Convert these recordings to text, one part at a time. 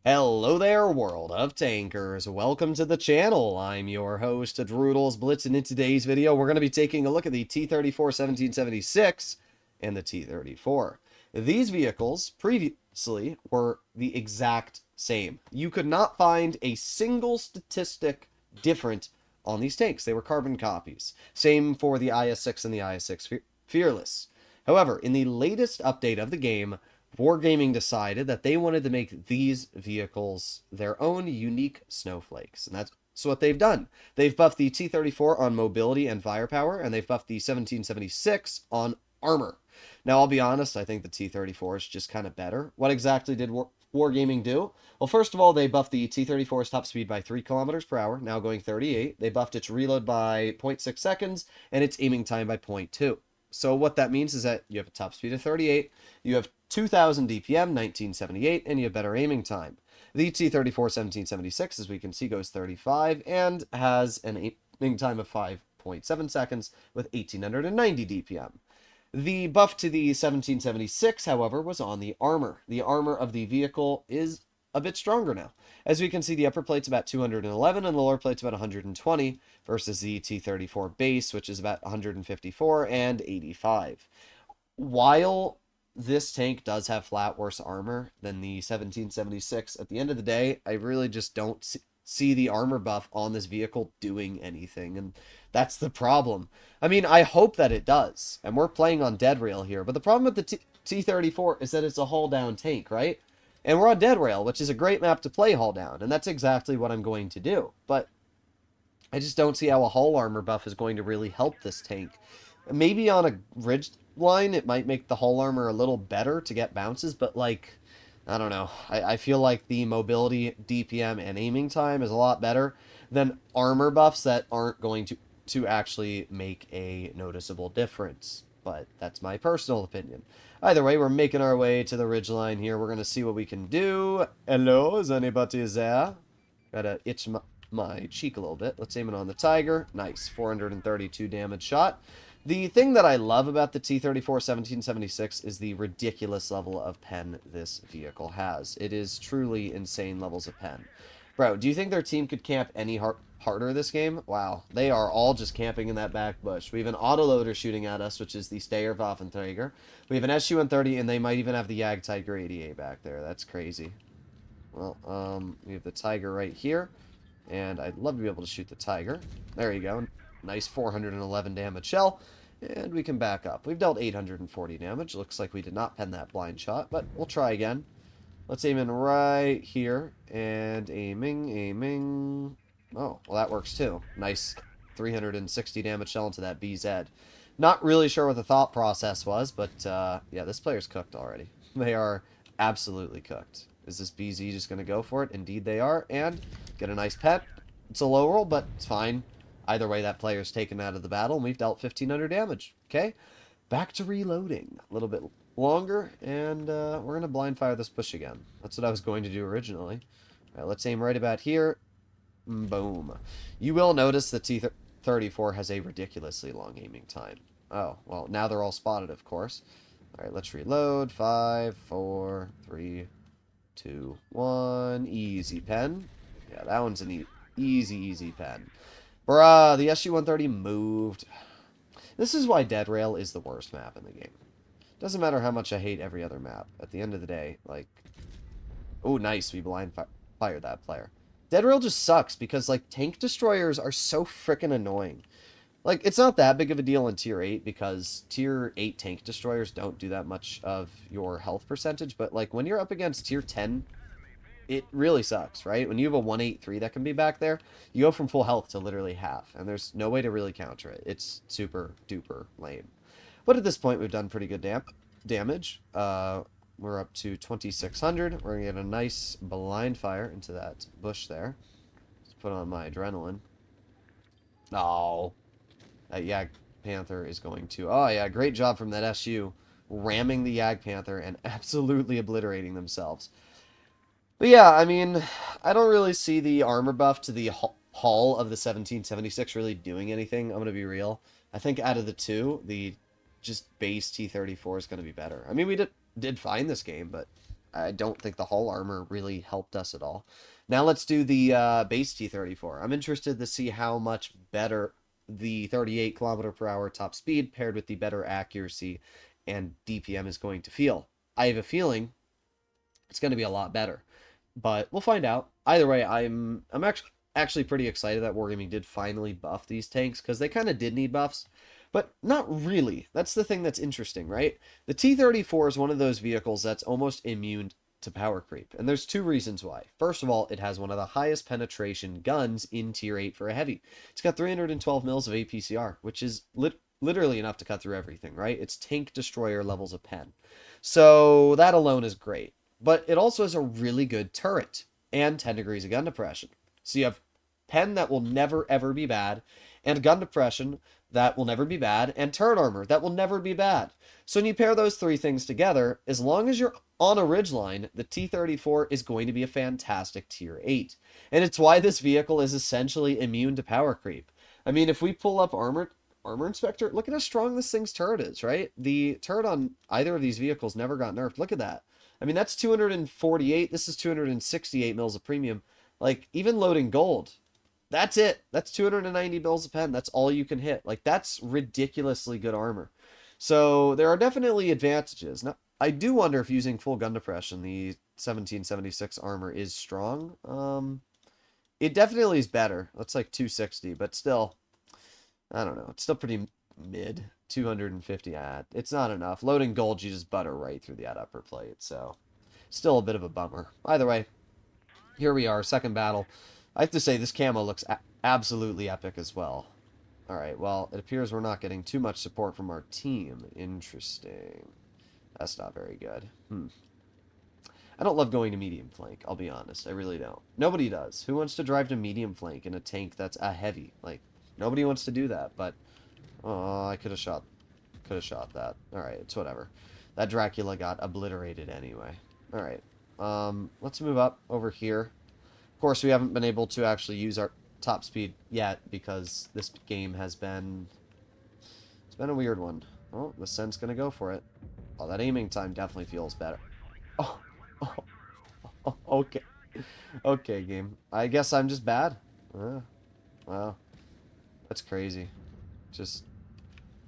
Hello there, world of tankers. Welcome to the channel. I'm your host, Droodles Blitz, and in today's video, we're going to be taking a look at the T-34 1776 and the T-34. These vehicles previously were the exact same. You could not find a single statistic different on these tanks. They were carbon copies. Same for the IS-6 and the IS-6 Fearless. However, in the latest update of the game, Wargaming decided that they wanted to make these vehicles their own unique snowflakes, and that's what they've done. They've buffed the T-34 on mobility and firepower, and they've buffed the 1776 on armor. Now, I'll be honest, I think the T-34 is just kind of better. What exactly did Wargaming do? Well, first of all, they buffed the T-34's top speed by 3 kilometers per hour, now going 38. They buffed its reload by 0.6 seconds, and its aiming time by 0.2. So what that means is that you have a top speed of 38, you have 2000 DPM, 1978, and you have better aiming time. The T-34 1776, as we can see, goes 35 and has an aiming time of 5.7 seconds with 1890 DPM. The buff to the 1776, however, was on the armor. The armor of the vehicle is a bit stronger now. As we can see, the upper plate's about 211 and the lower plate's about 120 versus the T-34 base, which is about 154 and 85. While this tank does have flat worse armor than the 1776, at the end of the day, I really just don't see the armor buff on this vehicle doing anything, and that's the problem. I mean, I hope that it does, and we're playing on Dead Rail here, but the problem with the T-34 is that it's a hull-down tank, right? And we're on Dead Rail, which is a great map to play hull-down, and that's exactly what I'm going to do, but I just don't see how a hull armor buff is going to really help this tank. Maybe on a ridge line, it might make the hull armor a little better to get bounces, but, like, I don't know. I feel like the mobility, DPM, and aiming time is a lot better than armor buffs that aren't going to actually make a noticeable difference. But that's my personal opinion. Either way, we're making our way to the ridgeline here. We're going to see what we can do. Hello, is anybody there? Gotta itch my cheek a little bit. Let's aim it on the Tiger. Nice, 432 damage shot. The thing that I love about the T-34 1776 is the ridiculous level of pen this vehicle has. It is truly insane levels of pen. Bro, do you think their team could camp any harder this game? Wow, they are all just camping in that back bush. We have an autoloader shooting at us, which is the Steyr-Waffenträger. We have an SU-130, and they might even have the Jagdtiger 80A back there. That's crazy. Well, we have the Tiger right here, and I'd love to be able to shoot the Tiger. There you go. Nice 411 damage shell. And we can back up. We've dealt 840 damage. Looks like we did not pen that blind shot, but we'll try again. Let's aim in right here. And aiming. Oh, well, that works too. Nice 360 damage shell into that BZ. Not really sure what the thought process was, but yeah, this player's cooked already. They are absolutely cooked. Is this BZ just going to go for it? Indeed they are. And get a nice pet. It's a low roll, but it's fine. Either way, that player's taken out of the battle, and we've dealt 1,500 damage. Okay, back to reloading. A little bit longer, and we're going to blind fire this bush again. That's what I was going to do originally. All right, let's aim right about here. Boom. You will notice the T-34 has a ridiculously long aiming time. Oh, well, now they're all spotted, of course. All right, let's reload. 5, 4, 3, 2, 1. Easy pen. Yeah, that one's an easy pen. Bruh, the SU-130 moved. This is why Dead Rail is the worst map in the game. Doesn't matter how much I hate every other map. At the end of the day, like... Oh, nice. We blind fired that player. Dead Rail just sucks because, like, tank destroyers are so freaking annoying. Like, it's not that big of a deal in Tier 8 because Tier 8 tank destroyers don't do that much of your health percentage, but, like, when you're up against Tier 10... it really sucks, right? When you have a 183 that can be back there, you go from full health to literally half, and there's no way to really counter it. It's super duper lame. But at this point, we've done pretty good damage. We're up to 2,600. We're going to get a nice blind fire into that bush there. Let's put on my adrenaline. Oh, that Yag Panther is going to... Oh, yeah, great job from that SU, ramming the Yag Panther and absolutely obliterating themselves. But yeah, I mean, I don't really see the armor buff to the hull of the 1776 really doing anything. I'm going to be real. I think out of the two, the just base T-34 is going to be better. I mean, we did fine this game, but I don't think the hull armor really helped us at all. Now let's do the base T-34. I'm interested to see how much better the 38 kilometer per hour top speed paired with the better accuracy and DPM is going to feel. I have a feeling it's going to be a lot better, but we'll find out. Either way, I'm actually pretty excited that Wargaming did finally buff these tanks, because they kind of did need buffs, but not really. That's the thing that's interesting, right? The T-34 is one of those vehicles that's almost immune to power creep, and there's two reasons why. First of all, it has one of the highest penetration guns in Tier 8 for a heavy. It's got 312 mils of APCR, which is literally enough to cut through everything, right? It's tank destroyer levels of pen. So that alone is great. But it also has a really good turret and 10 degrees of gun depression. So you have pen that will never ever be bad, and gun depression that will never be bad, and turret armor that will never be bad. So when you pair those three things together, as long as you're on a ridgeline, the T-34 is going to be a fantastic Tier 8. And it's why this vehicle is essentially immune to power creep. I mean, if we pull up Armor Inspector, look at how strong this thing's turret is, right? The turret on either of these vehicles never got nerfed. Look at that. I mean, that's 248. This is 268 mils of premium. Like, even loading gold, that's it. That's 290 mils of pen. That's all you can hit. Like, that's ridiculously good armor. So there are definitely advantages. Now, I do wonder if using full gun depression, the 1776 armor is strong. It definitely is better. That's like 260, but still, I don't know. It's still pretty mid. 250 ad. It's not enough. Loading gold, you just butter right through the ad upper plate, so still a bit of a bummer. Either way, here we are, second battle. I have to say, this camo looks absolutely epic as well. Alright, well, it appears we're not getting too much support from our team. Interesting. That's not very good. I don't love going to medium flank, I'll be honest. I really don't. Nobody does. Who wants to drive to medium flank in a tank that's a heavy? Like, nobody wants to do that, but oh, I could have shot that. Alright, it's whatever. That Dracula got obliterated anyway. Alright. Let's move up over here. Of course, we haven't been able to actually use our top speed yet, because this game has been... It's been a weird one. Oh, the Sen's gonna go for it. Oh, that aiming time definitely feels better. Oh, okay. Okay, game. I guess I'm just bad. Wow. That's crazy. Just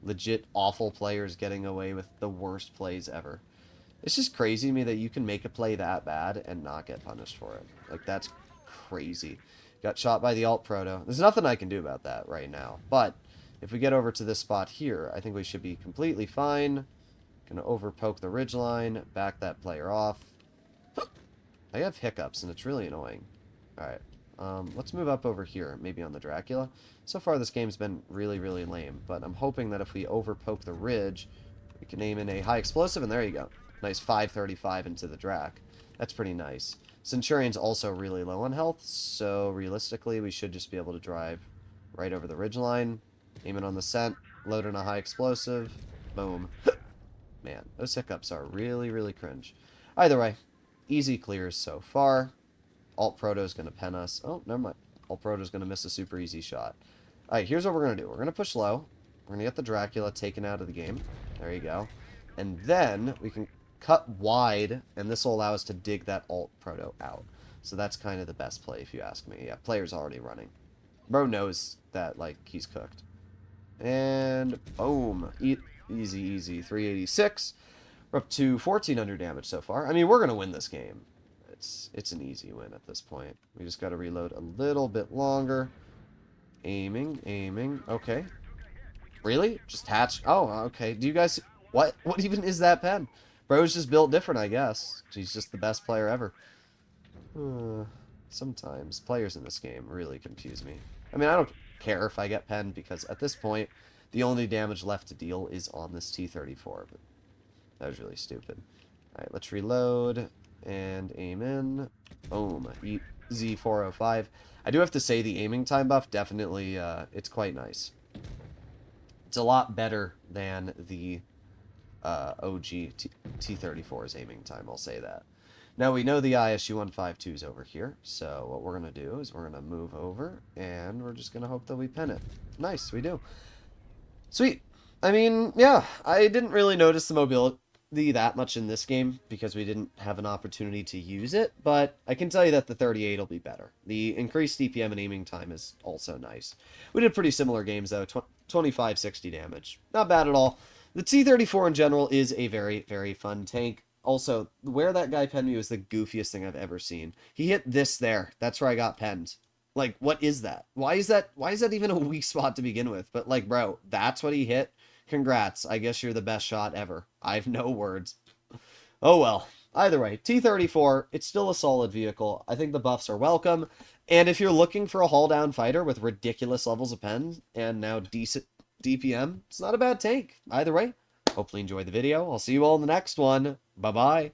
legit awful players getting away with the worst plays ever. It's just crazy to me that you can make a play that bad and not get punished for it. Like, that's crazy. Got shot by the alt proto. There's nothing I can do about that right now. But if we get over to this spot here, I think we should be completely fine. Gonna over poke the ridgeline, back that player off. I have hiccups and it's really annoying. Alright. Let's move up over here, maybe on the Dracula. So far this game's been really, really lame, but I'm hoping that if we overpoke the ridge, we can aim in a high explosive, and there you go. Nice 535 into the Drac. That's pretty nice. Centurion's also really low on health, so realistically we should just be able to drive right over the ridgeline, aim it on the scent, load in a high explosive, boom. Man, those hiccups are really, really cringe. Either way, easy clears so far. Alt Proto's going to pen us. Oh, never mind. Alt Proto's going to miss a super easy shot. Alright, here's what we're going to do. We're going to push low. We're going to get the Dracula taken out of the game. There you go. And then we can cut wide, and this will allow us to dig that Alt Proto out. So that's kind of the best play, if you ask me. Yeah, player's already running. Bro knows that, like, he's cooked. And boom. Easy, easy. 386. We're up to 1,400 damage so far. I mean, we're going to win this game. It's an easy win at this point. We just got to reload a little bit longer. Aiming. Okay. Really? Just hatch. Oh, okay. Do you guys... What even is that pen? Bro's just built different, I guess. He's just the best player ever. Sometimes players in this game really confuse me. I mean, I don't care if I get pen, because at this point, the only damage left to deal is on this T-34. But that was really stupid. Alright, let's reload and aim in. Boom. Z405. I do have to say the aiming time buff definitely, it's quite nice. It's a lot better than the OG T-34's aiming time, I'll say that. Now we know the ISU 152 is over here, so what we're going to do is we're going to move over, and we're just going to hope that we pen it. Nice, we do. Sweet. I mean, yeah, I didn't really notice the that much in this game because we didn't have an opportunity to use it, but I can tell you that the 38 will be better. The increased DPM and aiming time is also nice. We did pretty similar games, though. 2560 damage. Not bad at all. The T-34 in general is a very, very fun tank. Also, where that guy penned me was the goofiest thing I've ever seen. He hit this there. That's where I got penned. Like, what is that? Why is that even a weak spot to begin with? But, like, bro, that's what he hit. Congrats. I guess you're the best shot ever. I have no words. Oh well. Either way, T-34, it's still a solid vehicle. I think the buffs are welcome. And if you're looking for a haul-down fighter with ridiculous levels of pen and now decent DPM, it's not a bad tank. Either way, hopefully enjoy the video. I'll see you all in the next one. Bye-bye.